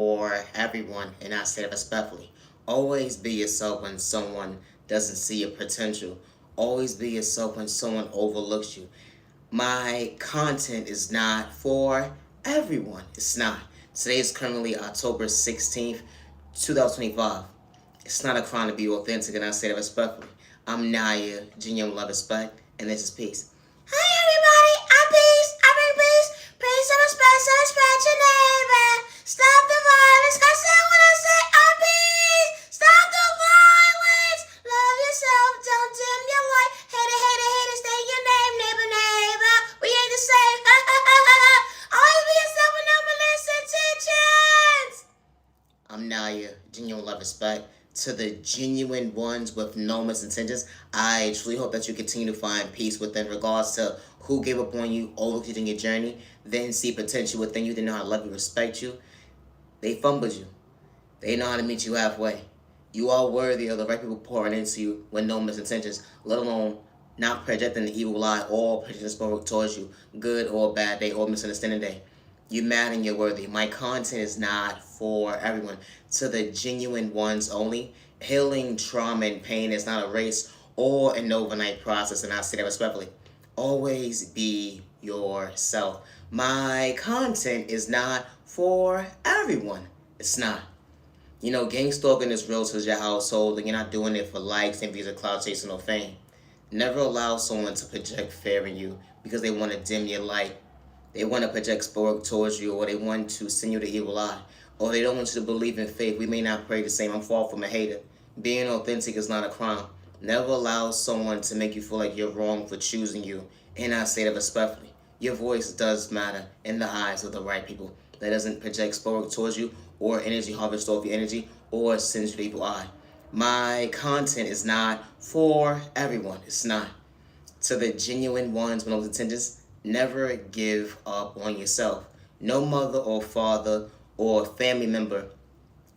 for everyone, and I say that respectfully. Always be yourself when someone doesn't see your potential. Always be yourself when someone overlooks you. My content is not for everyone. It's not. Today is currently October 16th, 2025. It's not a crime to be authentic, and I say that respectfully. I'm Naya, genuine love, respect, and this is peace. Hi, everybody. I'm peace. I bring peace. Peace and respect your neighbor. Stop the violence. I say what I say. I'm peace. Stop the violence. Love yourself. Don't dim your light. Hater, stay your name, neighbor. We ain't the same. Always be yourself with no malicious intentions. I'm Naya, genuine love, respect. To the genuine ones with no misintentions, I truly hope that you continue to find peace within regards to who gave up on you, overlooked you in your journey, then see potential within you, didn't know how to love you, respect you. They fumbled you. They know how to meet you halfway. You are worthy of the right people pouring into you with no misintentions, let alone not projecting the evil lie or projecting spoke towards you, good or bad day or misunderstanding day. You mad and you're worthy. My content is not for everyone. To the genuine ones only. Healing trauma and pain is not a race or an overnight process, and I say that respectfully. Always be yourself. My content is not for everyone. It's not. Gang stalking is real to your household, and you're not doing it for likes and views or cloud chasing or fame. Never allow someone to project fear in you because they want to dim your light. They want to project sport towards you, or they want to send you the evil eye, or they don't want you to believe in faith. We may not pray the same. I'm far from a hater. Being authentic is not a crime. Never allow someone to make you feel like you're wrong for choosing you, and I say that respectfully. Your voice does matter in the eyes of the right people. That doesn't project sport towards you, or energy harvest off your energy, or sends you the evil eye. My content is not for everyone. It's not. To the genuine ones with no intentions, never give up on yourself. No mother or father or family member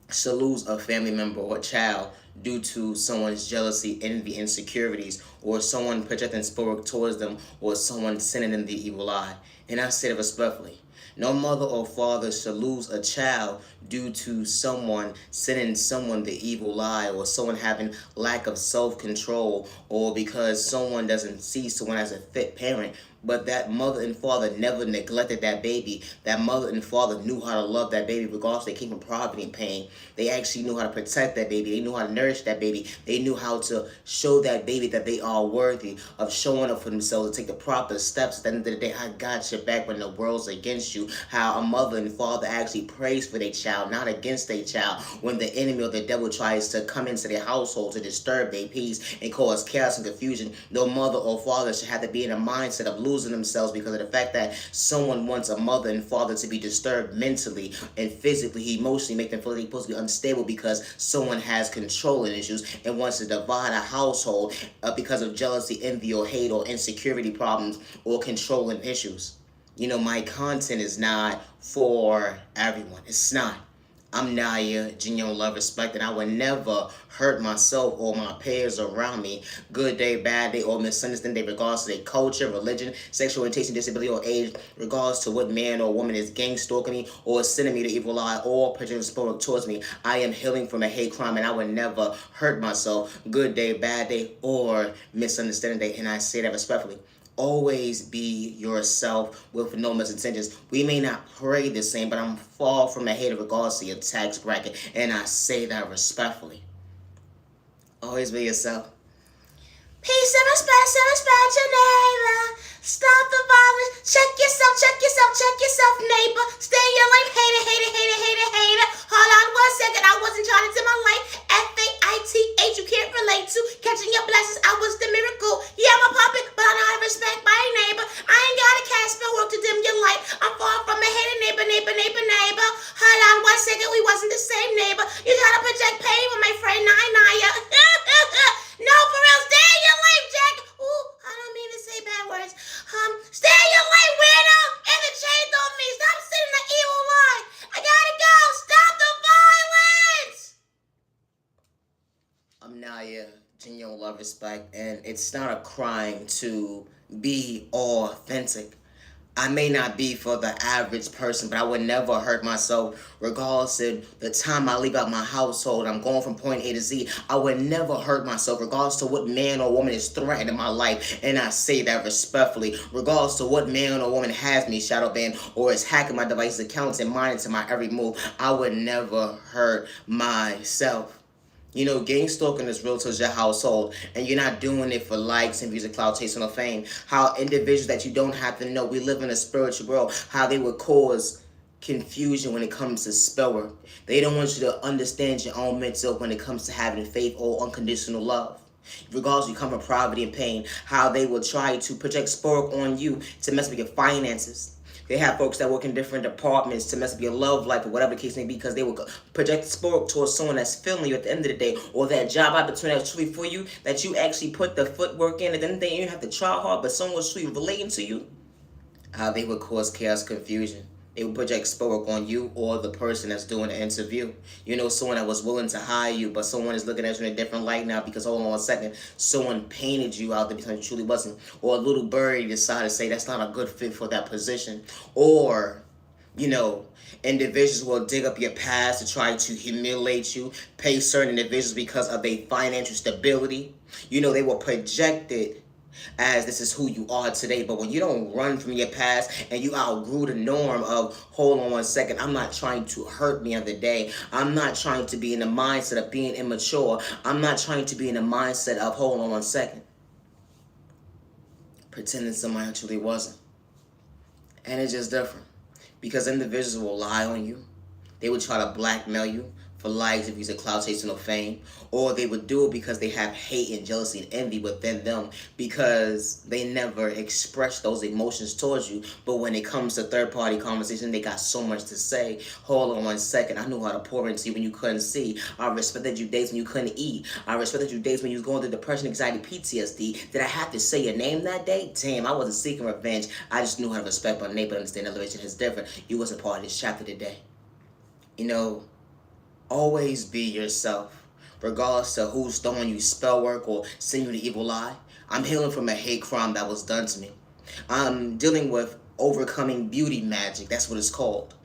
should lose a family member or child due to someone's jealousy, envy, insecurities, or someone projecting sport towards them, or someone sending them the evil eye. And I say it respectfully. No mother or father should lose a child due to someone sending someone the evil lie, or someone having lack of self-control, or because someone doesn't see someone as a fit parent. But that mother and father never neglected that baby. That mother and father knew how to love that baby regardless they came from poverty and pain. They actually knew how to protect that baby. They knew how to nourish that baby. They knew how to show that baby that they are worthy of showing up for themselves and take the proper steps. At the end of the day, I got your back when the world's against you. How a mother and father actually prays for their child, not against their child. When the enemy or the devil tries to come into their household to disturb their peace and cause chaos and confusion, no mother or father should have to be in a mindset of losing themselves because of the fact that someone wants a mother and father to be disturbed mentally and physically, emotionally, make them feel like they're supposed to be unstable because someone has controlling issues and wants to divide a household because of jealousy, envy, or hate, or insecurity problems, or controlling issues. My content is not for everyone. It's not. I'm Naya, genuine love, respect, and I would never hurt myself or my peers around me, good day, bad day, or misunderstanding day, regardless to their culture, religion, sexual orientation, disability, or age, regardless to what man or woman is gang stalking me, or sending me the evil eye, or projecting sport towards me. I am healing from a hate crime, and I would never hurt myself, good day, bad day, or misunderstanding day, and I say that respectfully. Always be yourself with no misintentions. We may not pray the same, but I'm far from a hater regardless of your tax bracket, and I say that respectfully. Always be yourself. Peace and respect your neighbor. Stop the violence. Check yourself, neighbor. Stay in your lane. Hater. Hold on 1 second. I wasn't trying to dim my light. FAITH, you can't relate to. Catching your blessings, I was the miracle. Yeah, I'm a puppet, but I know how to respect my neighbor. I ain't got a cast spell work to dim your light. I'm far from a hater, neighbor. Hold on 1 second. We wasn't the same neighbor. You gotta project pain with my friend Naya. No, for real, stay in your lane, Jack. Ooh, I don't mean to say bad words. Stay in your lane, weirdo. And the chain on me. Stop sitting the evil line. I gotta go. Stop the violence. I'm Naya, genuine love, respect, and it's not a crime to be authentic. I may not be for the average person, but I would never hurt myself regardless of the time I leave out my household. I'm going from point A to Z. I would never hurt myself regardless to what man or woman is threatening my life. And I say that respectfully. Regardless to what man or woman has me shadow banned or is hacking my device's accounts and monitoring my every move, I would never hurt myself. You know, gang stalking is real to your household, and you're not doing it for likes and views and clout chasing or fame. How individuals that you don't have to know, we live in a spiritual world, how they would cause confusion when it comes to spell work. They don't want you to understand your own mental when it comes to having faith or unconditional love. Regardless, you come from poverty and pain, how they will try to project spell work on you to mess with your finances. They have folks that work in different departments to mess up your love life or whatever the case may be because they will project sport towards someone that's feeling you at the end of the day, or that job opportunity that's truly for you, that you actually put the footwork in. At the end of the day, you don't have to try hard, but someone was truly relating to you. How they would cause chaos, confusion. They would project spell on you or the person that's doing the interview. You know, someone that was willing to hire you, but someone is looking at you in a different light now because, hold on one second, someone painted you out there because you truly wasn't. Or a little bird decided to say that's not a good fit for that position. Or, you know, individuals will dig up your past to try to humiliate you, pay certain individuals because of their financial stability. You know, they will project it as this is who you are today. But when you don't run from your past and you outgrew the norm of, hold on one second, I'm not trying to hurt me on the day. I'm not trying to be in the mindset of being immature. I'm not trying to be in the mindset of, hold on one second, pretending somebody actually wasn't. And it's just different. Because individuals will lie on you. They would try to blackmail you for likes, if you're a cloud chasing or fame, or they would do it because they have hate and jealousy and envy within them because they never express those emotions towards you. But when it comes to third-party conversation, they got so much to say. Hold on one second. I knew how to pour into you when you couldn't see. I respected you days when you couldn't eat. I respected you days when you was going through depression, anxiety, PTSD. Did I have to say your name that day? Damn, I wasn't seeking revenge. I just knew how to respect my neighbor, understand elevation is different. You wasn't part of this chapter today. You know, always be yourself, regardless of who's throwing you spell work or sending you the evil eye. I'm healing from a hate crime that was done to me. I'm dealing with overcoming beauty magic. That's what it's called.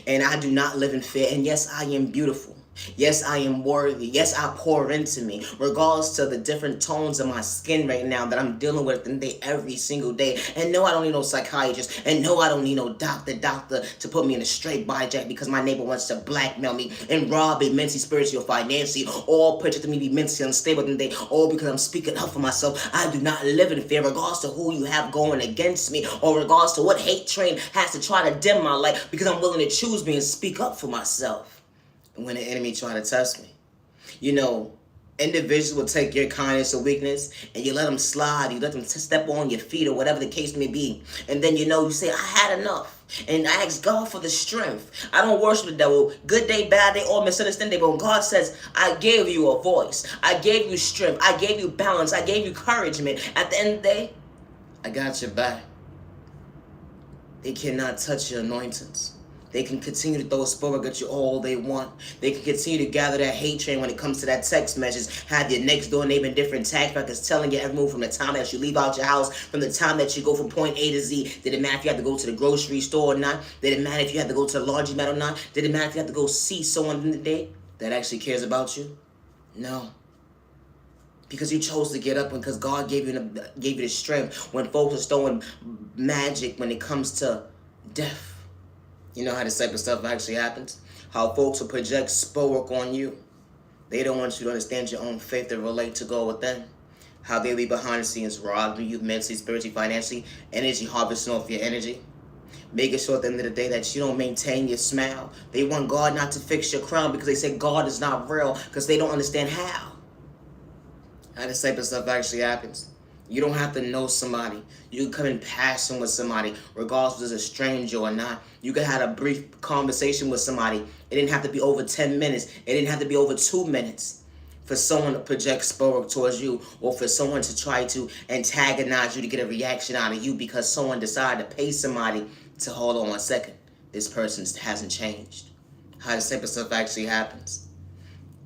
And I do not live in fear. And yes, I am beautiful. Yes, I am worthy. Yes, I pour into me, regardless to the different tones of my skin right now that I'm dealing with every single day. And no, I don't need no psychiatrist. And no, I don't need no doctor to put me in a straight body jack because my neighbor wants to blackmail me and rob me mentally, spiritually, or financially, all picture to me be mentally unstable today, all because I'm speaking up for myself. I do not live in fear, regardless to who you have going against me, or regardless to what hate train has to try to dim my light, because I'm willing to choose me and speak up for myself when the enemy try to test me. You know, individuals will take your kindness or weakness and you let them slide. You let them step on your feet or whatever the case may be. And then, you know, you say, I had enough. And I ask God for the strength. I don't worship the devil. Good day, bad day, or misunderstanding. But when God says, I gave you a voice. I gave you strength. I gave you balance. I gave you encouragement. At the end of the day, I got your back. They cannot touch your anointings. They can continue to throw a spell at you all they want. They can continue to gather that hate train when it comes to that text message. Have your next door neighbor in different tax brackets telling you every move from the time that you leave out your house, from the time that you go from point A to Z. Did it matter if you had to go to the grocery store or not? Did it matter if you had to go to the laundromat or not? Did it matter if you had to go see someone in the day that actually cares about you? No. Because you chose to get up and because God gave you the strength when folks are throwing magic when it comes to death. You know how this type of stuff actually happens? How folks will project spell work on you. They don't want you to understand your own faith to relate to God within. How they be behind the scenes robbing you mentally, spiritually, financially, energy harvesting off your energy. Making sure at the end of the day that you don't maintain your smile. They want God not to fix your crown because they say God is not real because they don't understand how this type of stuff actually happens. You don't have to know somebody. You can come in passion with somebody, regardless if it's a stranger or not. You can have a brief conversation with somebody. It didn't have to be over 10 minutes. It didn't have to be over 2 minutes for someone to project spell work towards you, or for someone to try to antagonize you to get a reaction out of you because someone decided to pay somebody to, hold on one second, this person hasn't changed. How this type of stuff actually happens.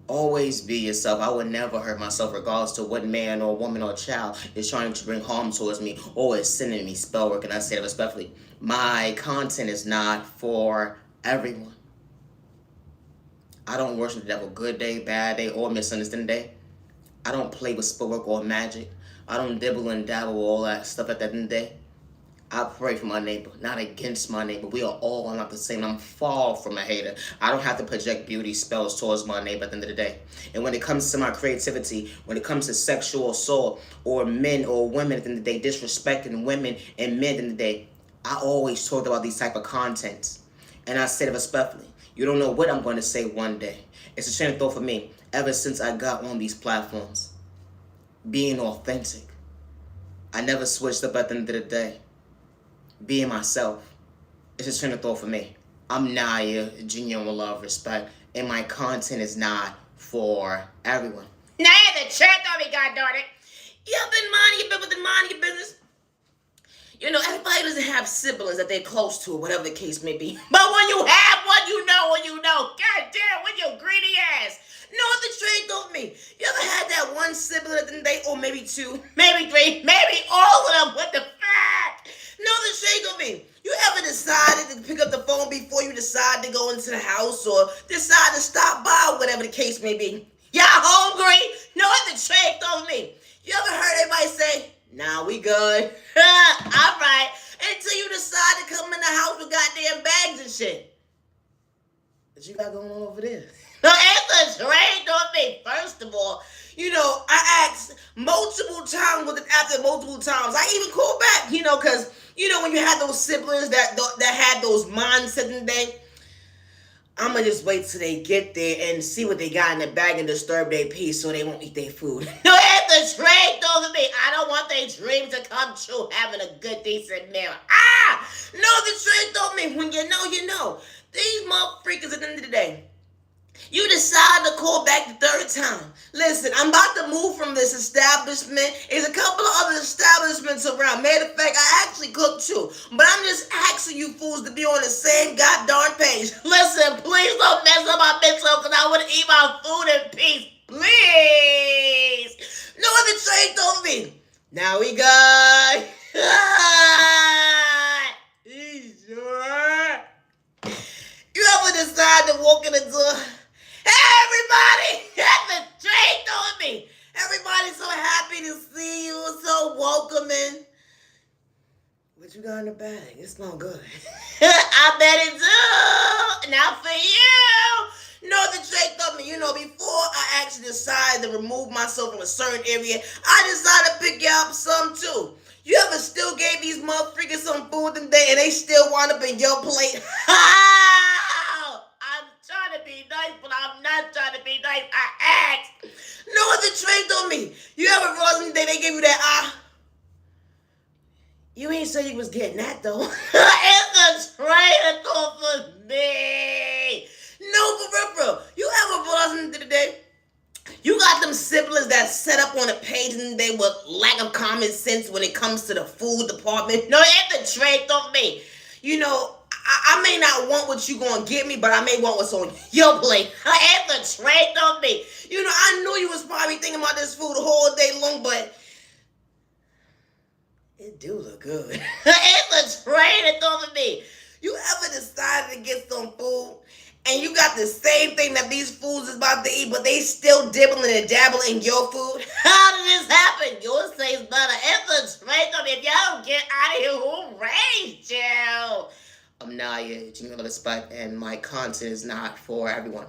Always be yourself. I would never hurt myself regardless to what man or woman or child is trying to bring harm towards me or is sending me spell work, and I say that respectfully. My content is not for everyone. I don't worship the devil good day, bad day, or misunderstanding day. I don't play with spellwork or magic. I don't dibble and dabble with all that stuff at the end of the day. I pray for my neighbor, not against my neighbor. We are all not the same. I'm far from a hater. I don't have to project beauty spells towards my neighbor at the end of the day. And when it comes to my creativity, when it comes to sexual assault or men or women at the end of the day, disrespecting women and men at the end of the day, I always talked about these type of contents. And I said it respectfully. You don't know what I'm going to say one day. It's a train of thought for me ever since I got on these platforms. Being authentic. I never switched up at the end of the day. Being myself. It's a train of thought for me. I'm Naya, genuine love, respect, and my content is not for everyone. Naya, the chat on me, God darn it. You've been minding your business. You know, everybody doesn't have siblings that they're close to, whatever the case may be. But when you have one, you know. God damn, with your greedy ass. Know the truth of me. You ever had that one sibling that the day, or maybe two, maybe three, maybe all of them? What the fuck? Know the truth of me. You ever decided to pick up the phone before you decide to go into the house or decide to stop by, whatever the case may be? Y'all hungry? Know the truth of me. You ever heard anybody say, nah, we good. All right. Until you decide to come in the house with goddamn bags and shit. What you got going on over there? No, it's a trade on me. First of all, you know, I asked multiple times after multiple times. I even called back, you know, because, you know, when you have those siblings that had those mindsets in the day, I'm going to just wait till they get there and see what they got in the bag and disturb their peace so they won't eat their food. No, it's the trade over me. I don't want their dreams to come true having a good, decent meal. No, the trade over me. When you know, you know. These motherfuckers at the end of the day, you decide to call back the third time. Listen, I'm about to move from this establishment. There's a couple of other establishments around. Matter of fact, I actually cook too. But I'm just asking you fools to be on the same goddamn page. Listen, please don't mess up my mental because I want to eat my food in peace. Please. No other trade told me. Now we got... You ever decide to walk in the door? Everybody at the train on me. Everybody's so happy to see you, so welcoming. What you got in the bag? It smells good. I bet it do. Now for you. No, the train told me, you know, before I actually decided to remove myself from a certain area, I decided to pick you up some too. You ever still gave these motherfuckers some food today and they still wind up in your plate? I'm trying to be nice, but I'm not trying to be nice. I asked. No other trade on me. You ever realize they gave you that You ain't say you was getting that though. It's a trade for me. No, for real. You ever realize today? You got them siblings that set up on a page and they with lack of common sense when it comes to the food department. No, it's the trade of me. You know, I may not want what you gonna give me, but I may want what's on your plate. It's the trade of me. You know, I knew you was probably thinking about this food all day long, but it do look good. It's a trade of me. You ever decided to get some food and you got the same thing that these fools is about to eat, but they still dibbling and dabbling in your food? How did this happen? Yours tastes better. It's a trade of me. If y'all don't get out of here, who raised you? I'm Naya, genuine respect, and my content is not for everyone.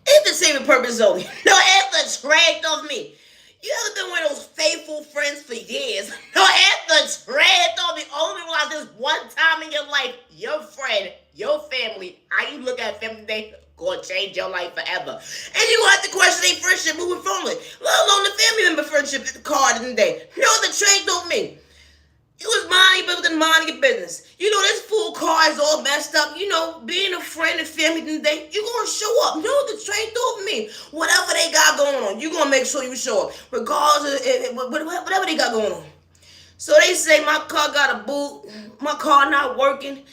It's the same purpose only. No, it's the trade of me. You ever been one of those faithful friends for years? No, it's the trade of me. Only realize this one time in your life, your friend, your family, how you look at family today, gonna change your life forever. And you gonna have to question their friendship moving forward. Let alone the family member friendship card in the day. No, the trade of me. You was minding your business. You know, this full car is all messed up. You know, being a friend and family today, you gonna show up. No, the train through me. Whatever they got going on, you gonna make sure you show up. Regardless of whatever they got going on. So they say my car got a boot, my car not working.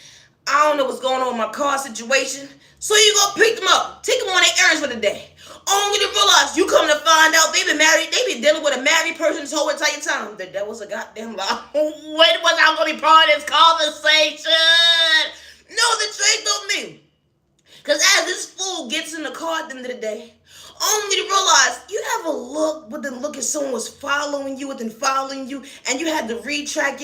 I don't know what's going on with my car situation. So you gonna pick them up, take them on their errands for the day. Only to realize you come to find out they been married, they been dealing with a married person this whole entire time. That was a goddamn lie. When was I gonna be part of this conversation? No, the truth don't mean. Cause as this fool gets in the car at the end of the day, only to realize you ever look within look at someone was following you within following you and you had to retrack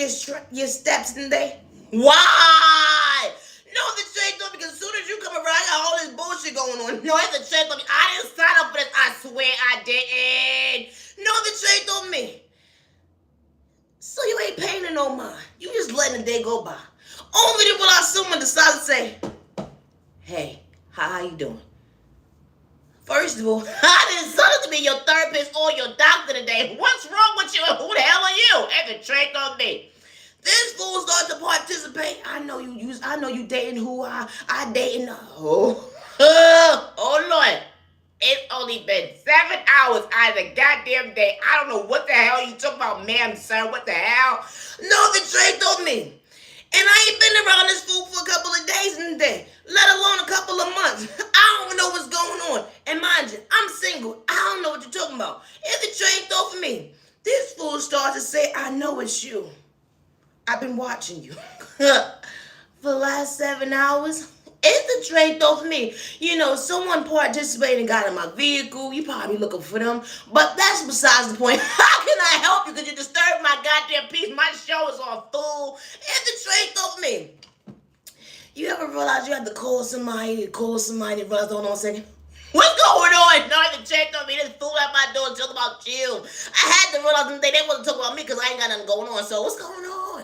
your steps in the day? Why? No, the shade though, because as soon as you come around, I got all this bullshit going on. No, the shade though, I didn't sign up for this. I swear I didn't. No, the shade though, me. So you ain't paying no mind. You just letting the day go by. Only to realize someone decided to say, hey, how you doing? First of all, I didn't sign to be your therapist or your doctor today. What's wrong with you and who the hell are you? And the trick on me. This fool started to participate. I know you dating who I dating. Oh Lord. It's only been 7 hours out of the goddamn day. I don't know what the hell you talking about, ma'am, sir. What the hell? No, the trick on me. And I ain't been around this fool for a couple of days in the day, let alone a couple of months. I don't know what's going on. And mind you, I'm single. I don't know what you're talking about. If the train throw for me, this fool starts to say, I know it's you. I've been watching you for the last 7 hours. It's the train though for me. You know, someone participated and got in my vehicle. You probably looking for them. But that's besides the point. How can I help you? Because you disturbed my goddamn peace. My show is on full. It's the train though for me. You ever realize you have to call somebody and realize, hold on a second. What's going on? No, the check on me. This fool at my door talking about you. I had to realize they wasn't talking about me because I ain't got nothing going on. So what's going on?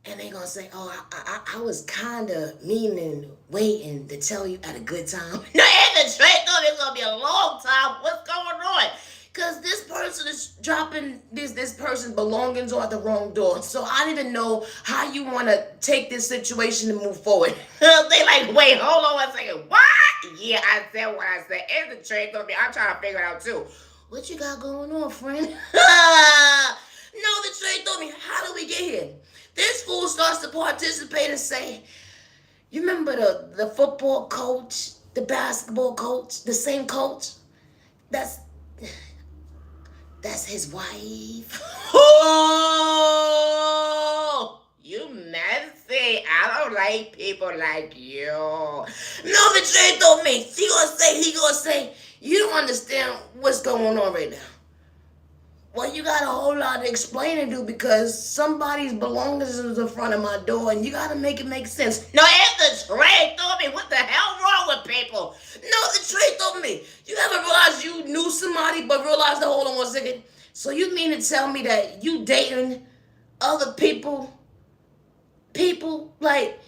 And they gonna say, oh, I was kind of meaning, waiting to tell you at a good time. No, and the straight though, it's gonna be a long time. What's going on? Because this person is dropping this person's belongings at the wrong door. So I need to know how you want to take this situation and move forward. They like, wait, hold on one second. What? Yeah, I said what I said. It's the trade on me. I'm trying to figure it out too. What you got going on, friend? No, the trade told me, how did we get here? This fool starts to participate and say, you remember the football coach, the basketball coach, the same coach? That's his wife. Oh, you messy. I don't like people like you. No, the trade told me. He gonna say, you don't understand what's going on right now. Well, you got a whole lot to explain and do because somebody's belongings is in front of my door and you got to make it make sense. No, it's the trade told me. What the hell wrong with people? No, the trade told me. You ever realize you knew somebody but realized, hold on one second. So you mean to tell me that you dating other people? People? Like,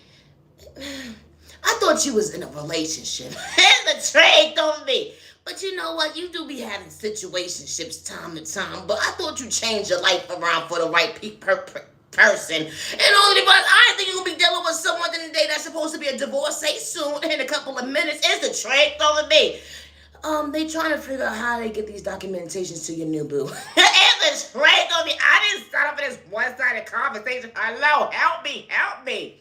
I thought you was in a relationship. It's the trade told me. But you know what? You do be having situationships time to time. But I thought you changed your life around for the right person. And only because I didn't think you're going to be dealing with someone in the day that's supposed to be a divorcee soon in a couple of minutes. It's the trade over me. They trying to figure out how they get these documentations to your new boo. It's the trade over me. I didn't sign up for this one-sided conversation. Hello, help me, help me.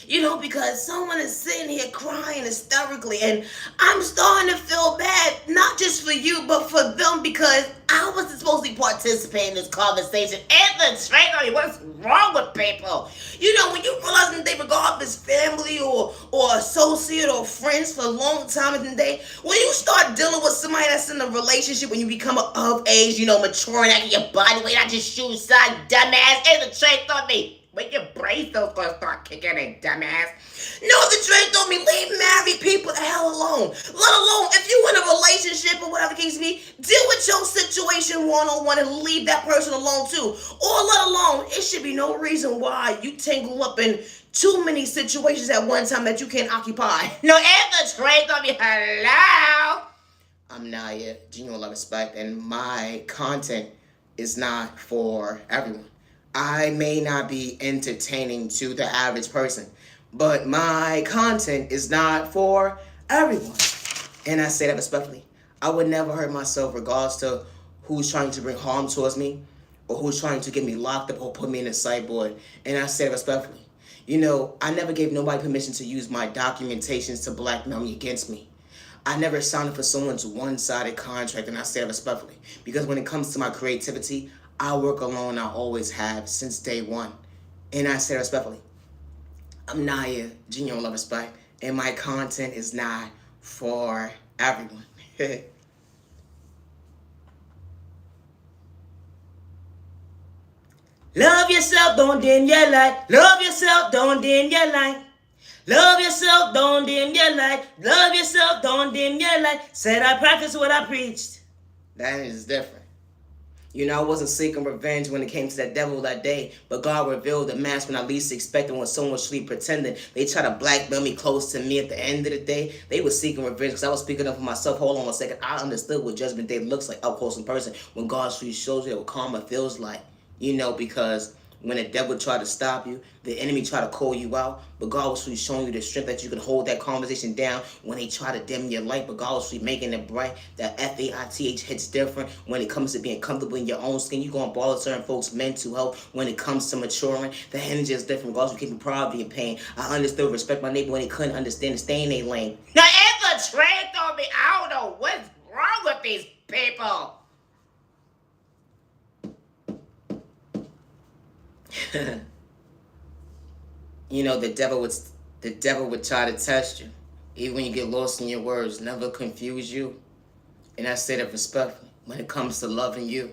You know, because someone is sitting here crying hysterically, and I'm starting to feel bad, not just for you, but for them, because I wasn't supposed to be participating in this conversation. And the straight on you, what's wrong with people? You know, when you realize that they regard as family or associate or friends for a long time in the day, when you start dealing with somebody that's in a relationship, when you become of age, you know, maturing, acting your body weight, I just shoot side, dumbass, and the straight on me. When your brain cells gonna start kicking in, dumbass. No, the trade told me leave married people the hell alone. Let alone if you in a relationship or whatever the case may be, deal with your situation one-on-one and leave that person alone too. Or let alone, it should be no reason why you tangle up in too many situations at one time that you can't occupy. No, and the trade told me hello. I'm Naya, genuine love, respect, and my content is not for everyone. I may not be entertaining to the average person, but my content is not for everyone. And I say that respectfully. I would never hurt myself regardless to who's trying to bring harm towards me or who's trying to get me locked up or put me in a sideboard. And I say that respectfully. You know, I never gave nobody permission to use my documentations to blackmail me against me. I never signed up for someone's one-sided contract, and I say that respectfully. Because when it comes to my creativity, I work alone. I always have since day one. And I say that respectfully. I'm Naya, genuine love respect, and my content is not for everyone. Love yourself, don't dim your light. Love yourself, don't dim your light. Love yourself, don't dim your light. Love yourself, don't dim your light. Said I practiced what I preached. That is different. You know, I wasn't seeking revenge when it came to that devil that day, but God revealed the mask when I least expected, when someone was really pretending. They tried to blackmail me close to me at the end of the day. They were seeking revenge because I was speaking up for myself. Hold on one second. I understood what Judgment Day looks like up close in person when God really shows you what karma feels like. You know, because when the devil tried to stop you, the enemy tried to call you out, but God was really showing you the strength that you can hold that conversation down when they try to dim your light, but God was really making it bright. That FAITH hits different when it comes to being comfortable in your own skin. You're going to bother certain folks' mental health when it comes to maturing. The energy is different. God was keeping poverty and pain. I understood respect my neighbor when they couldn't understand and stay in their lane. Now, it's a trade on me. I don't know what's wrong with these people. You know, the devil would try to test you, even when you get lost in your words, never confuse you. And I say that respectfully when it comes to loving you.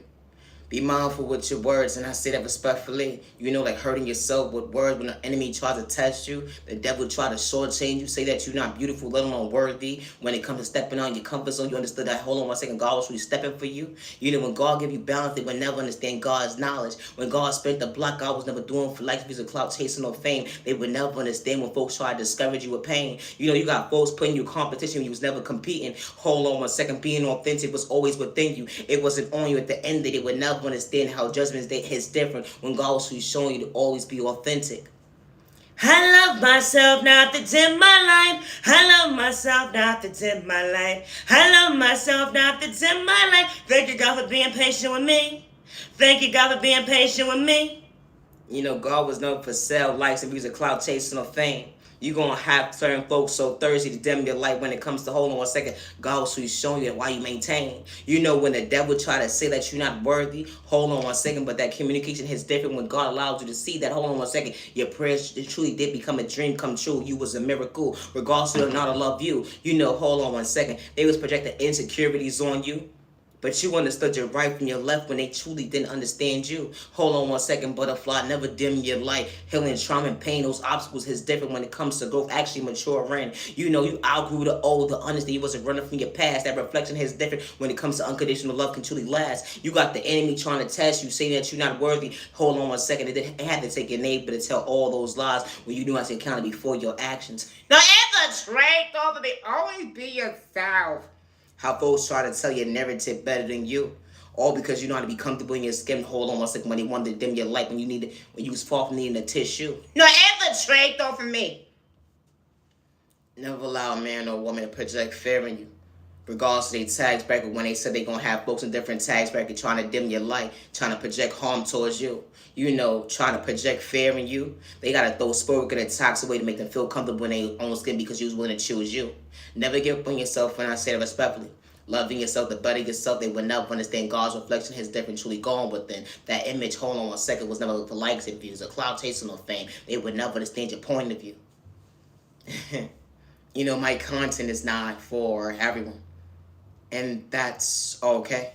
Be mindful with your words, and I say that respectfully. You know, like hurting yourself with words when the enemy tries to test you, the devil try to shortchange you, say that you're not beautiful, let alone worthy. When it comes to stepping on your comfort zone, you understood that, hold on one second, God was really stepping for you. You know, when God give you balance, they would never understand God's knowledge. When God spent the block, God was never doing for likes, views, of clout, chasing or fame. They would never understand when folks try to discourage you with pain. You know, you got folks putting you in competition when you was never competing. Hold on one second, being authentic was always within you. It wasn't on you at the end that they would never understand how Judgment Day hits different when God was showing you to always be authentic. I love myself, not to dim my life. I love myself, not to dim my life. I love myself, not to dim my life. Thank you, God, for being patient with me. Thank you, God, for being patient with me. You know, God was known for sell, likes, and views of clout chasing or fame. You're going to have certain folks so thirsty to dim your light when it comes to, hold on one second, God was showing you why you maintain. You know, when the devil try to say that you're not worthy, hold on one second, but that communication is different when God allows you to see that, hold on one second, your prayers truly did become a dream come true. You was a miracle, regardless of not to love you. You know, hold on one second, they was projecting insecurities on you. But you understood your right from your left when they truly didn't understand you. Hold on one second, butterfly. Never dim your light. Healing, trauma, and pain. Those obstacles is different when it comes to growth. Actually mature in. You know, you outgrew the old, the understand you wasn't running from your past. That reflection is different when it comes to unconditional love can truly last. You got the enemy trying to test you, saying that you're not worthy. Hold on one second. It had to take your neighbor to tell all those lies when you knew how to account before your actions. Now, it's a trait, though, to always be yourself. How folks try to tell your narrative better than you. All because you know how to be comfortable in your skin. Hold on one second when they wanted to dim your light when you was far from needing a tissue. No, it's a trait though for me. Never allow a man or woman to project fear in you. Regardless of their tax bracket, when they said they're going to have folks in different tax brackets trying to dim your light, trying to project harm towards you. You know, trying to project fear in you. They got to throw sport and attacks away to make them feel comfortable in their own skin because you was willing to choose you. Never give up on yourself when I say it respectfully. Loving yourself, the better yourself, they would never understand God's reflection, his different truly gone within. That image, hold on one second, was never for likes and views, or cloud chasing or fame. They would never understand your point of view. You know, my content is not for everyone. And that's okay.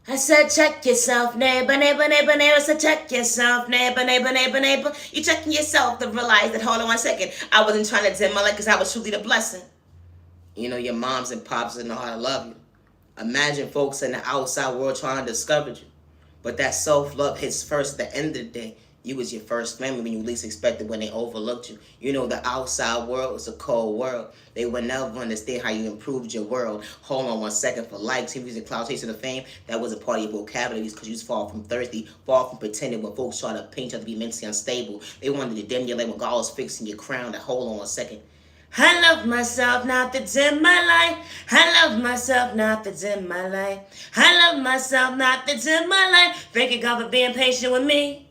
I said, check yourself, neighbor, neighbor, neighbor, neighbor. I said, check yourself, neighbor, neighbor, neighbor, neighbor. You checking yourself to realize that, hold on one second, I wasn't trying to dim my light because I was truly the blessing. You know, your moms and pops didn't know how to love you. Imagine folks in the outside world trying to discourage you. But that self-love hits first at the end of the day. You was your first family when you least expected when they overlooked you. You know, the outside world is a cold world. They would never understand how you improved your world. Hold on one second for likes, views, and cloud chasing the fame. That was a part of your vocabulary because you was far from thirsty, far from pretending when folks try to paint you to be mentally unstable. They wanted to dim your light when God was fixing your crown. That hold on one second. I love myself, not to dim my light. I love myself, not to dim my light. I love myself, not to dim my light. Thank you, God, for being patient with me.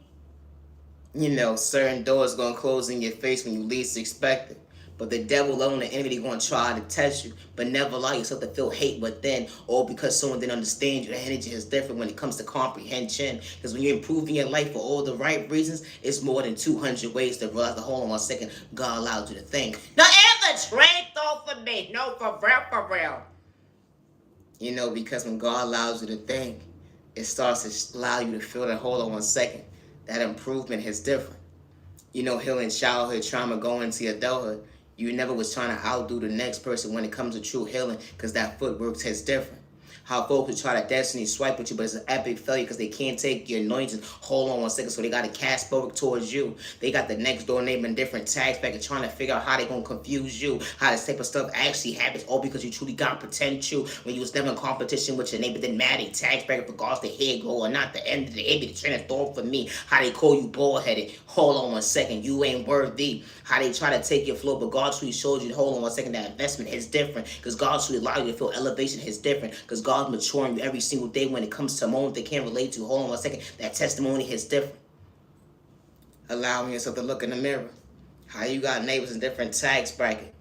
You know, certain doors gonna close in your face when you least expect it. But the devil alone, the enemy, going to try to test you, but never allow yourself to feel hate within, or because someone didn't understand you. The energy is different when it comes to comprehension. Because when you're improving your life for all the right reasons, it's more than 200 ways to realize. Hold on 1 second, God allowed you to think. No, ever trade though for me. No, for real, for real. You know, because when God allows you to think, it starts to allow you to feel that. Hold on 1 second, that improvement is different. You know, healing childhood trauma, going to adulthood. You never was trying to outdo the next person when it comes to true healing, because that footwork is different. How folks would try to destiny swipe with you, but it's an epic failure because they can't take your anointing. Hold on 1 second, so they got to cast forward towards you. They got the next door neighbor and different tags back and trying to figure out how they going to confuse you, how this type of stuff actually happens, all because you truly got to pretend you when you was never in competition with your neighbor. Didn't matter, they tags back regardless the head grow or not. The end of the day, be the train of thought for me. How they call you bald-headed. Hold on 1 second, you ain't worthy. How they try to take your flow, but God truly showed you, hold on 1 second, that investment is different, because God truly allowed you to feel elevation is different, because God's maturing you every single day when it comes to a moment they can't relate to. Hold on 1 second, that testimony is different. Allowing yourself to look in the mirror. How you got neighbors in different tax bracket.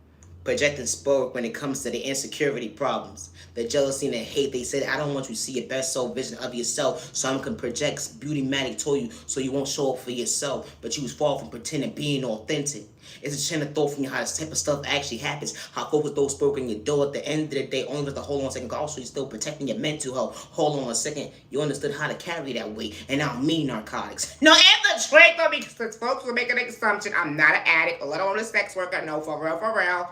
Projecting spoke when it comes to the insecurity problems, the jealousy and the hate. They said, I don't want you to see your best soul vision of yourself, so I'm going to project beauty magic to you so you won't show up for yourself, but you was far from pretending being authentic. It's a chain of thought from you how this type of stuff actually happens. How folks with those spoke in your door at the end of the day, only with the hold on 1 second, also you're still protecting your mental health. Hold on 1 second, you understood how to carry that weight, and I don't mean narcotics. No, and the trick though, because folks will make an assumption I'm not an addict, a little on a sex worker. No, for real, for real.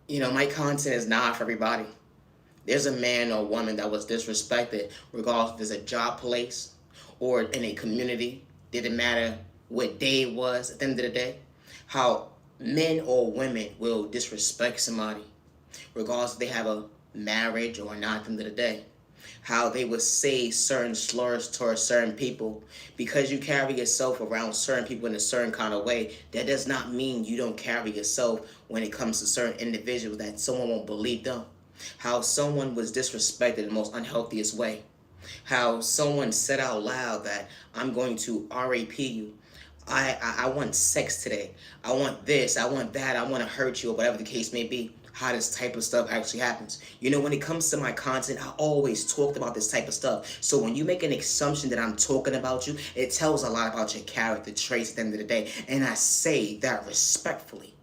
You know, my content is not for everybody. There's a man or woman that was disrespected, regardless if it's a job place or in a community. Didn't matter what day it was at the end of the day. How men or women will disrespect somebody, regardless if they have a marriage or not at the end of the day. How they would say certain slurs towards certain people. Because you carry yourself around certain people in a certain kind of way, that does not mean you don't carry yourself when it comes to certain individuals that someone won't believe them. How someone was disrespected in the most unhealthiest way. How someone said out loud that I'm going to RAP you. I want sex today. I want this. I want that. I want to hurt you, or whatever the case may be. How this type of stuff actually happens. You know, when it comes to my content, I always talked about this type of stuff. So when you make an assumption that I'm talking about you, it tells a lot about your character traits at the end of the day. And I say that respectfully.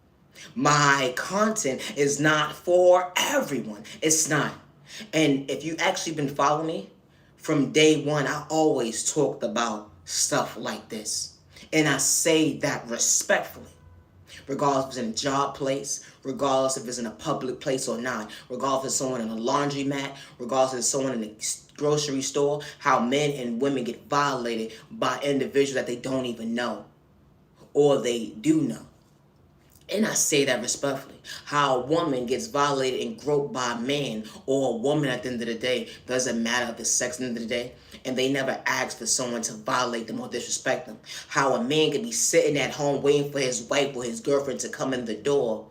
My content is not for everyone. It's not. And if you actually been following me, from day one, I always talked about stuff like this. And I say that respectfully. Regardless if it's in a job place, regardless if it's in a public place or not, regardless if it's someone in a laundromat, regardless if it's someone in a grocery store, how men and women get violated by individuals that they don't even know, or they do know. And I say that respectfully. How a woman gets violated and groped by a man, or a woman at the end of the day, doesn't matter the sex at the end of the day, and they never ask for someone to violate them or disrespect them. How a man can be sitting at home waiting for his wife or his girlfriend to come in the door,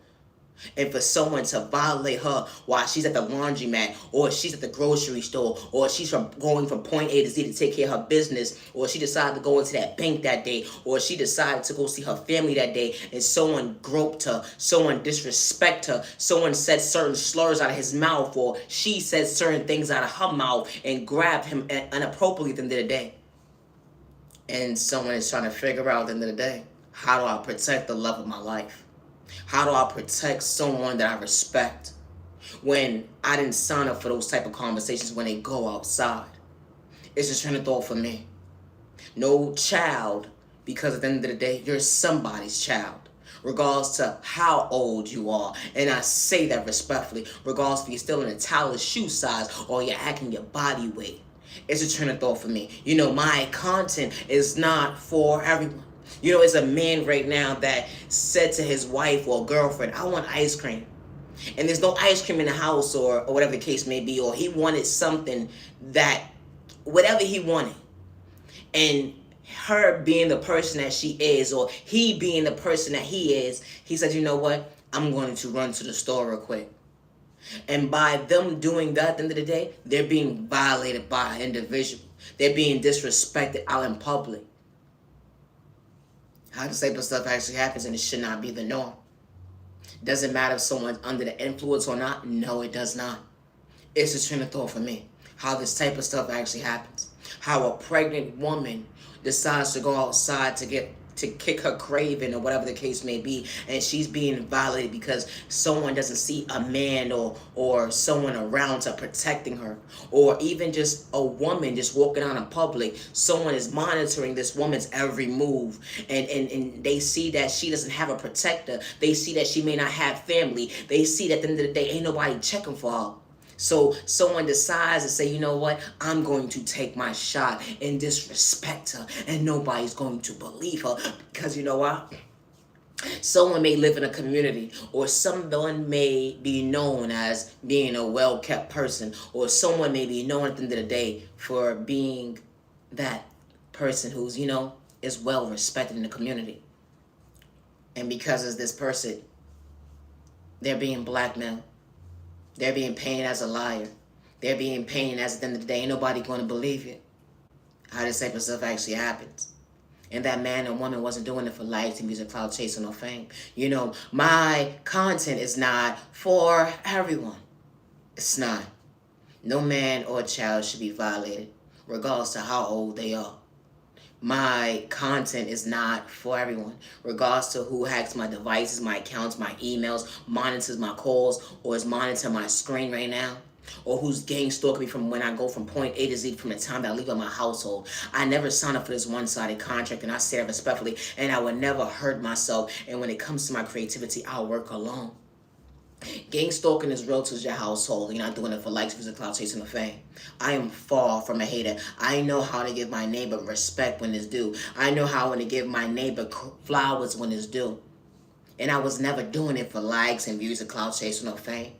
and for someone to violate her while she's at the laundromat, or she's at the grocery store, or she's going from point A to Z to take care of her business, or she decided to go into that bank that day, or she decided to go see her family that day, and someone groped her, someone disrespect her, someone said certain slurs out of his mouth, or she said certain things out of her mouth and grabbed him inappropriately at the end of the day. And someone is trying to figure out at the end of the day, how do I protect the love of my life? How do I protect someone that I respect when I didn't sign up for those type of conversations when they go outside? It's just train of thought for me. No child, because at the end of the day, you're somebody's child, regardless to how old you are. And I say that respectfully, regardless if you're still in a toddler's shoe size or you're hacking your body weight. It's a train of thought for me. You know, my content is not for everyone. You know, it's a man right now that said to his wife or girlfriend, I want ice cream. And there's no ice cream in the house, or whatever the case may be, or he wanted something that, whatever he wanted. And her being the person that she is, or he being the person that he is, he said, you know what? I'm going to run to the store real quick. And by them doing that at the end of the day, they're being violated by an individual. They're being disrespected out in public. How this type of stuff actually happens, and it should not be the norm. Doesn't matter if someone's under the influence or not. No, it does not. It's a train of thought for me. How this type of stuff actually happens. How a pregnant woman decides to go outside to kick her craving or whatever the case may be, and she's being violated because someone doesn't see a man or someone around to protecting her, or even just a woman just walking out in public. Someone is monitoring this woman's every move, and they see that she doesn't have a protector. They see that she may not have family. They see that at the end of the day ain't nobody checking for her. So someone decides to say, you know what, I'm going to take my shot and disrespect her, and nobody's going to believe her because you know what? Someone may live in a community, or someone may be known as being a well-kept person, or someone may be known at the end of the day for being that person who's, is well respected in the community. And because of this person, they're being blackmailed. They're being painted as a liar. They're being painted as at the end of the day, ain't nobody going to believe it. How this type of stuff actually happens. And that man and woman wasn't doing it for likes and music, cloud chasing, or fame. My content is not for everyone. It's not. No man or child should be violated, regardless of how old they are. My content is not for everyone, regardless to who hacks my devices, my accounts, my emails, monitors my calls, or is monitoring my screen right now, or who's gang stalking me from when I go from point A to Z from the time that I leave out my household. I never signed up for this one-sided contract, and I say that respectfully, and I would never hurt myself. And when it comes to my creativity, I'll work alone. Gang stalking is real to your household. You're not doing it for likes, views, clout chasing, or fame. I am far from a hater. I know how to give my neighbor respect when it's due. I know how to give my neighbor flowers when it's due. And I was never doing it for likes and views, clout chasing, or fame.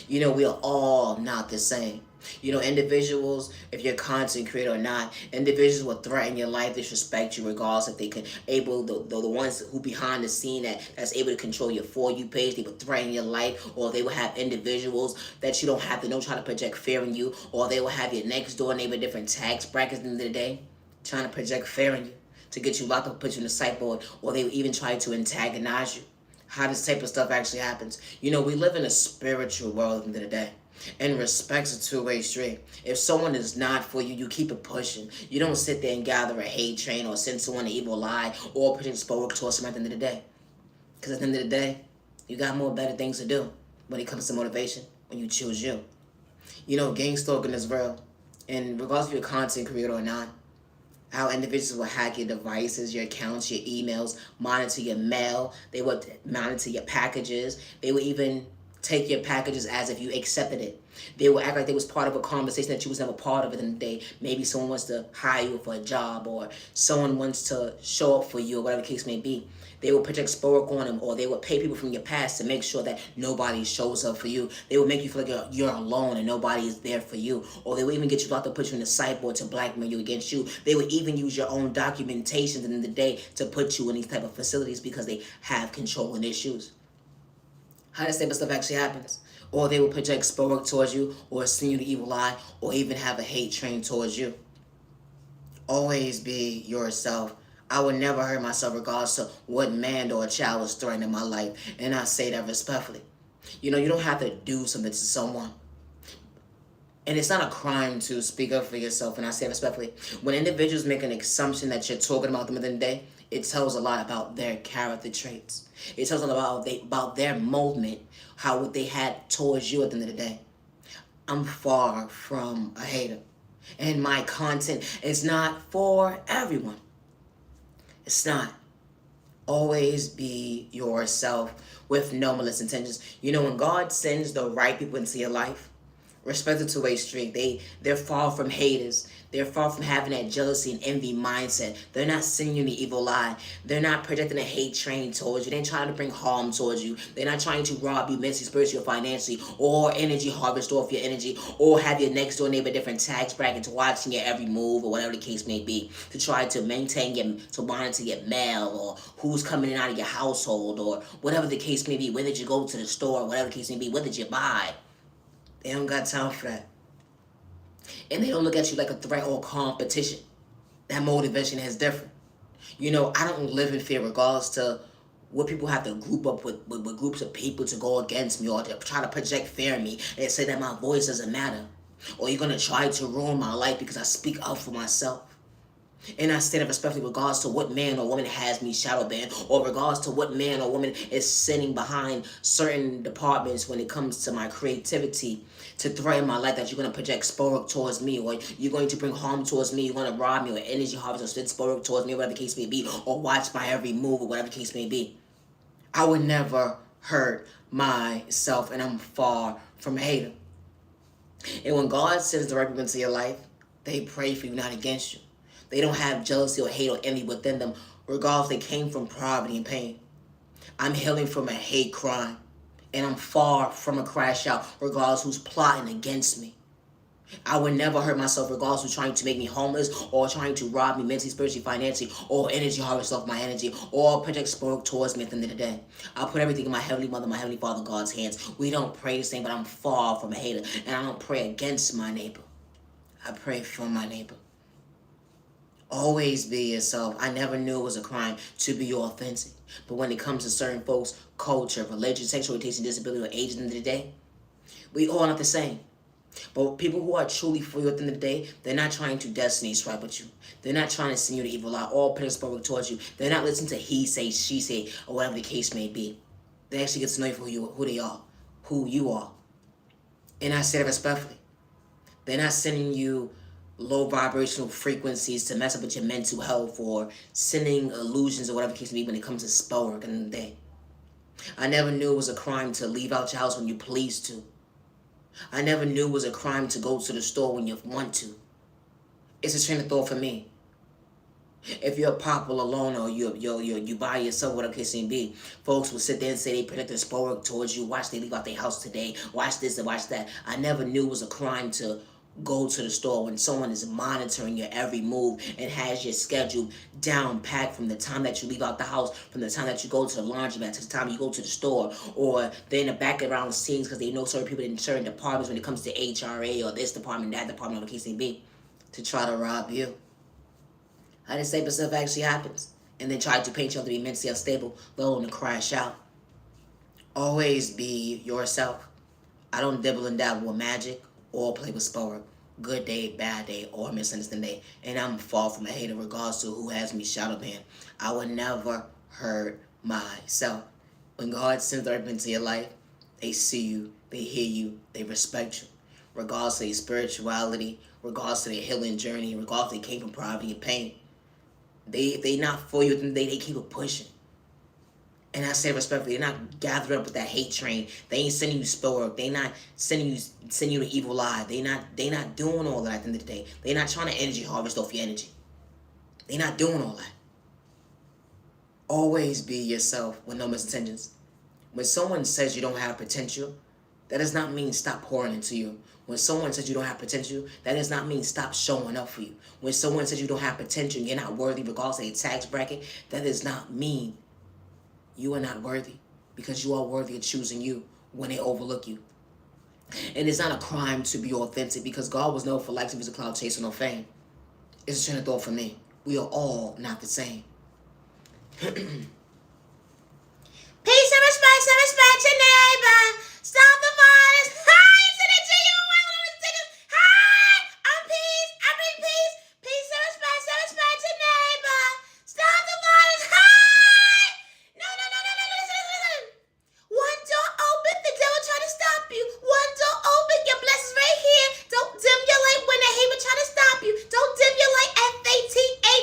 We are all not the same. Individuals, if you're a content creator or not, individuals will threaten your life, disrespect you, regardless if they can the ones who behind the scene that's able to control your For You page, they will threaten your life, or they will have individuals that you don't have to know try to project fear in you, or they will have your next door neighbor, different tax brackets at the end of the day, trying to project fear in you to get you locked up, put you in the psych board, or they will even try to antagonize you. How this type of stuff actually happens. We live in a spiritual world at the end of the day. And respect's a two-way street. If someone is not for you, you keep it pushing. You don't sit there and gather a hate train or send someone an evil lie or project spoke towards them at the end of the day. Because at the end of the day, you got more better things to do when it comes to motivation, when you choose you. Gang stalking is real. And regardless of your content creator or not, how individuals will hack your devices, your accounts, your emails, monitor your mail. They will monitor your packages. They will even take your packages as if you accepted it. They will act like they was part of a conversation that you was never part of it in the day. Maybe someone wants to hire you for a job, or someone wants to show up for you, or whatever the case may be. They will project sport on them, or they will pay people from your past to make sure that nobody shows up for you. They will make you feel like you're alone and nobody is there for you. Or they will even get you out to put you in the sideboard to blackmail you against you. They will even use your own documentation at the end of the day to put you in these type of facilities because they have controlling issues. How this type of stuff actually happens. Or they will project sport towards you, or send you the evil eye, or even have a hate train towards you. Always be yourself. I would never hurt myself regardless of what man or child was threatening my life. And I say that respectfully. You don't have to do something to someone. And it's not a crime to speak up for yourself, and I say respectfully. When individuals make an assumption that you're talking about them at the end of the day, it tells a lot about their character traits. It tells a lot about their movement, what they had towards you at the end of the day. I'm far from a hater. And my content is not for everyone. It's not. Always be yourself with no malicious intentions. When God sends the right people into your life, respect the two-way street. They're far from haters. They're far from having that jealousy and envy mindset. They're not sending you the evil lie. They're not projecting a hate train towards you. They're trying to bring harm towards you. They're not trying to rob you mentally, spiritually, or financially, or energy harvest off your energy, or have your next door neighbor different tax brackets watching your every move, or whatever the case may be, to try to to monitor your mail, or who's coming in and out of your household, or whatever the case may be. When did you go to the store? Whatever the case may be. What did you buy? They don't got time for that. And they don't look at you like a threat or competition. That motivation is different. I don't live in fear regardless to What people have to group up with groups of people to go against me or to try to project fear in me and say that my voice doesn't matter. Or you're going to try to ruin my life because I speak up for myself. And I stand up especially regards to what man or woman has me shadow banned, or regards to what man or woman is sitting behind certain departments when it comes to my creativity to threaten my life, that you're going to project spork towards me, or you're going to bring harm towards me, you're going to rob me, or energy harvest or spit spork towards me, whatever the case may be, or watch my every move, or whatever the case may be. I would never hurt myself, and I'm far from a hater. And when God sends the right people into your life, they pray for you, not against you. They don't have jealousy or hate or envy within them, regardless they came from poverty and pain. I'm healing from a hate crime, and I'm far from a crash out, regardless who's plotting against me. I would never hurt myself, regardless who's trying to make me homeless, or trying to rob me mentally, spiritually, financially, or energy harvest off my energy, or project spoke towards me at the end of the day. I put everything in my Heavenly Mother, my Heavenly Father, God's hands. We don't pray the same, but I'm far from a hater, and I don't pray against my neighbor. I pray for my neighbor. Always be yourself. I never knew it was a crime to be authentic. But when it comes to certain folks' culture, religion, sexual orientation, disability, or age at the end of the day, we all not the same. But people who are truly for you at the end of the day, they're not trying to destiny strike with you. They're not trying to send you the evil eye or put a spoke towards you. They're not listening to he say, she say, or whatever the case may be. They actually get to know you for who they are, who you are. And I say that respectfully. They're not sending you low vibrational frequencies to mess up with your mental health, or sending illusions or whatever the case may be when it comes to spell work in the day. I never knew it was a crime to leave out your house when you please to. I never knew it was a crime to go to the store when you want to. It's a train of thought for me. If you're a popular alone, or you by yourself, whatever the case may be, folks will sit there and say they project their spell work towards you. Watch they leave out their house today. Watch this and watch that. I never knew it was a crime to go to the store when someone is monitoring your every move and has your schedule down packed from the time that you leave out the house, from the time that you go to the laundromat to the time you go to the store, or they're in the background scenes because they know certain people in certain departments when it comes to HRA or this department, that department, whatever the case may be, to try to rob you. How this type of stuff actually happens, and then try to paint you up to be mentally unstable, let alone to crash out. Always be yourself. I don't dibble and dabble with magic or play with sport. Good day, bad day, or misunderstanding day. And I'm far from a hater regardless to who has me shadow banned. I would never hurt myself. When God sends the earth into your life, they see you, they hear you, they respect you. Regardless of their spirituality, regardless of their healing journey, regardless if they came from poverty and pain. They not for you, they keep it pushing. And I say respectfully, they're not gathering up with that hate train. They ain't sending you spell work. They not sending you the evil eye. They not doing all that at the end of the day. They not trying to energy harvest off your energy. They not doing all that. Always be yourself with no misintentions. When someone says you don't have potential, that does not mean stop pouring into you. When someone says you don't have potential, that does not mean stop showing up for you. When someone says you don't have potential and you're not worthy regardless of your tax bracket, that does not mean you are not worthy, because you are worthy of choosing you when they overlook you. And it's not a crime to be authentic, because God was never for likes of his cloud chasing no fame. It's a train of thought for me. We are all not the same. Peace and respect your neighbor. Stop the violence. Hi, send it to you. Hi, I'm peace. I bring peace. Peace and respect your neighbor. Stop the violence. Hi. No. Listen. One door open, the devil try to stop you. One door open, your blessings right here. Don't dim your light when the hate will try to stop you. Don't dim your light. FATH.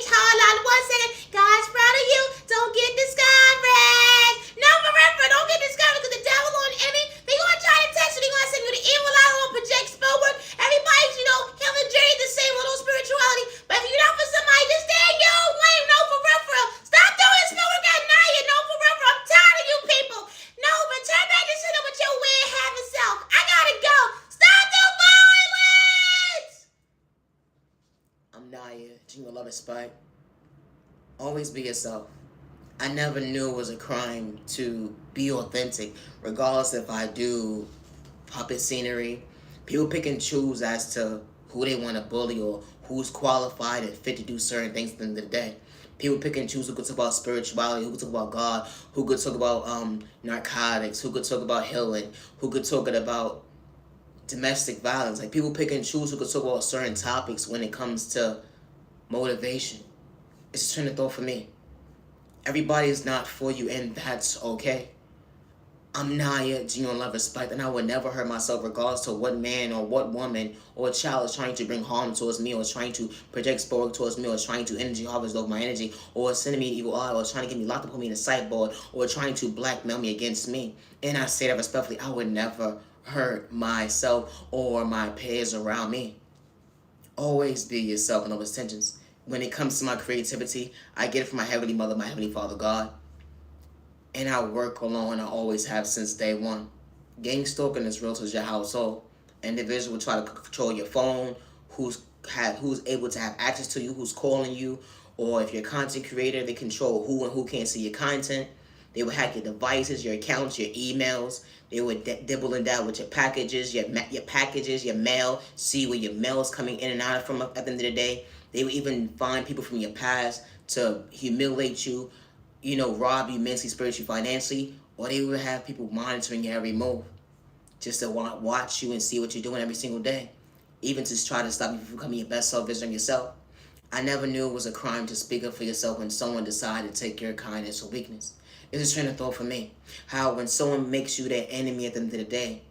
Hold on 1 second. God's proud of you. Don't get discouraged. No, forever. Don't get discouraged, because the devil and the enemy, they gonna try to test you. They gonna send you the evil eye, gonna project spell work. Everybody's, healing journey the same with no spirituality. But if you're not for somebody, just stay in your own lane. No, for real. Stop doing spell work at night. No, for real. I'm tired of you people. No, but turn back and sit up with your weird having self. I gotta go. Stop the violence. I'm Naya, Jingle Love Respect. Always be yourself. I never knew it was a crime to be authentic, regardless if I do puppet scenery. People pick and choose as to who they want to bully or who's qualified and fit to do certain things at the end of the day. People pick and choose who could talk about spirituality, who could talk about God, who could talk about narcotics, who could talk about healing, who could talk about domestic violence. Like, people pick and choose who could talk about certain topics when it comes to motivation. It's a train of thought for me. Everybody is not for you, and that's okay. I'm Naya, genuine love, respect, and I would never hurt myself regardless to what man or what woman or child is trying to bring harm towards me, or trying to project sport towards me, or trying to energy harvest over my energy, or sending me an evil eye, or trying to get me locked up, put me in a sideboard, or trying to blackmail me against me. And I say that respectfully, I would never hurt myself or my peers around me. Always be yourself and no extensions. When it comes to my creativity, I get it from my Heavenly Mother, my Heavenly Father, God. And I work alone, I always have since day one. Gang stalking is real to your household. Individuals will try to control your phone, who's able to have access to you, who's calling you, or if you're a content creator, they control who and who can't see your content. They will hack your devices, your accounts, your emails. They would dibble and dabble with your packages, your mail, see where your mail is coming in and out from at the end of the day. They would even find people from your past to humiliate you, rob you mentally, spiritually, financially, or they would have people monitoring your every move just to watch you and see what you're doing every single day, even to try to stop you from becoming your best self, visiting yourself. I never knew it was a crime to speak up for yourself when someone decided to take your kindness or weakness. It's a train of thought for me. How when someone makes you their enemy at the end of the day,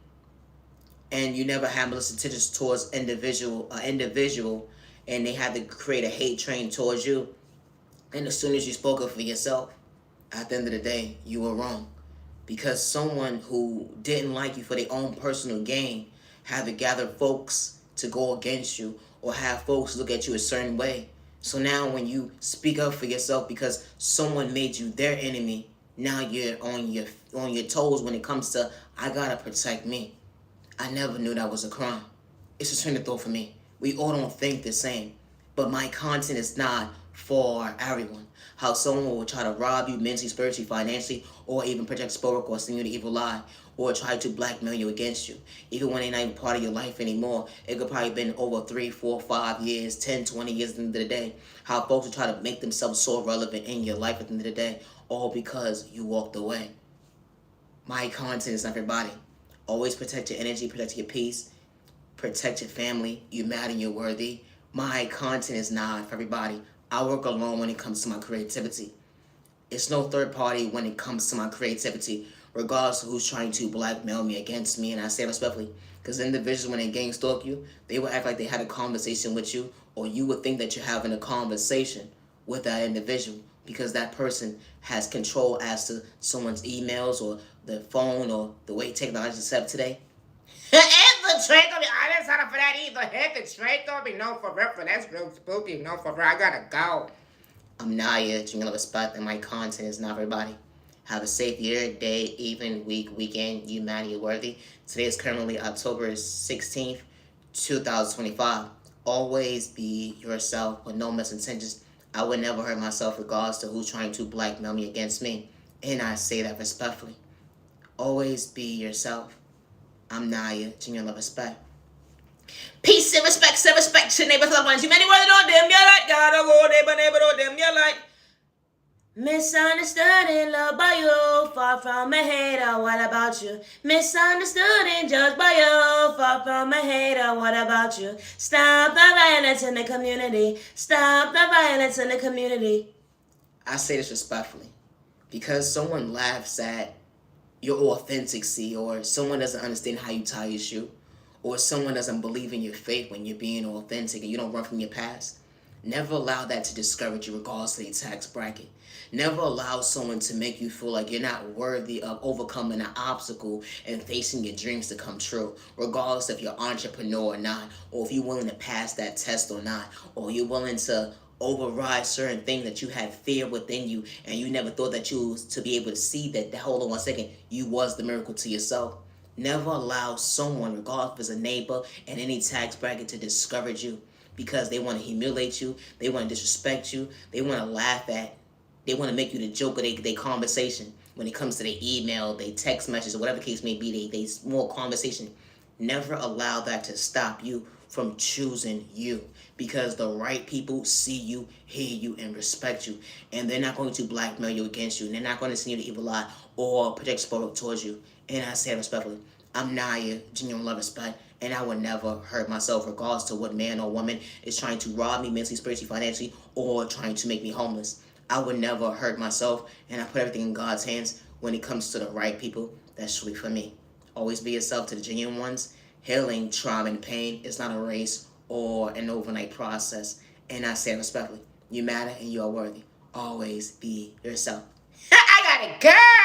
and you never have malicious intentions towards individual, and they had to create a hate train towards you, and as soon as you spoke up for yourself, at the end of the day, you were wrong. Because someone who didn't like you for their own personal gain had to gather folks to go against you, or have folks look at you a certain way. So now when you speak up for yourself because someone made you their enemy, now you're on your toes when it comes to, I gotta protect me. I never knew that was a crime. It's a train of thought for me. We all don't think the same. But my content is not for everyone. How someone will try to rob you mentally, spiritually, financially, or even project sport or send you the evil lie, or try to blackmail you against you. Even when they're not even part of your life anymore. It could probably been over 3, 4, 5 years, 10, 20 years at the end of the day. How folks will try to make themselves so relevant in your life at the end of the day, all because you walked away. My content is not for everybody. Always protect your energy, protect your peace, protect your family. You matter and you're worthy. My content is not for everybody. I work alone when it comes to my creativity. It's no third party when it comes to my creativity, regardless of who's trying to blackmail me against me. And I say respectfully, because individuals, when they gang stalk you, they will act like they had a conversation with you, or you would think that you're having a conversation with that individual, because that person has control as to someone's emails or the phone or the way technology is set up today. Hit the trick on me. I didn't sign up for that either. Hit the trick on me. No, for real. That's real spooky. No, for real. I gotta go. I'm Naya, genuine respect, and my content is not for everybody. Have a safe year, day, even, week, weekend. You matter, you're worthy. Today is currently October 16th, 2025. Always be yourself with no misintentions. I would never hurt myself regardless to who's trying to blackmail me against me. And I say that respectfully. Always be yourself. I'm Naya, genuine love, respect. Peace and respect to neighbors, loved ones. You many words on them, you're like, gotta go, neighbor, on them, you're like. Misunderstood and loved by you, far from a hater, what about you? Misunderstood and judged by you, far from a hater, what about you? Stop the violence in the community, stop the violence in the community. I say this respectfully, because someone laughs at your authenticity, or someone doesn't understand how you tie your shoe, or someone doesn't believe in your faith when you're being authentic and you don't run from your past. Never allow that to discourage you regardless of your tax bracket. Never allow someone to make you feel like you're not worthy of overcoming an obstacle and facing your dreams to come true, regardless if you're an entrepreneur or not, or if you're willing to pass that test or not, or you're willing to override certain things that you had fear within you and you never thought that you was to be able to see that, hold on one second, you was the miracle to yourself. Never allow someone, regardless if it's a neighbor and any tax bracket, to discourage you because they want to humiliate you, they want to disrespect you, they want to laugh at, they want to make you the joke of their conversation when it comes to their email, their text messages, or whatever the case may be, they small conversation. Never allow that to stop you from choosing you, because the right people see you, hear you, and respect you, and they're not going to blackmail you against you, and they're not going to send you the evil eye or project sport towards you. And I say it respectfully, I'm Naya, genuine love, respect, and I would never hurt myself regardless to what man or woman is trying to rob me mentally, spiritually, financially, or trying to make me homeless. I would never hurt myself, and I put everything in God's hands when it comes to the right people that's truly for me. Always be yourself to the genuine ones. Healing, trauma, and pain is not a race or an overnight process. And I say respectfully, you matter and you are worthy. Always be yourself. I got it, girl!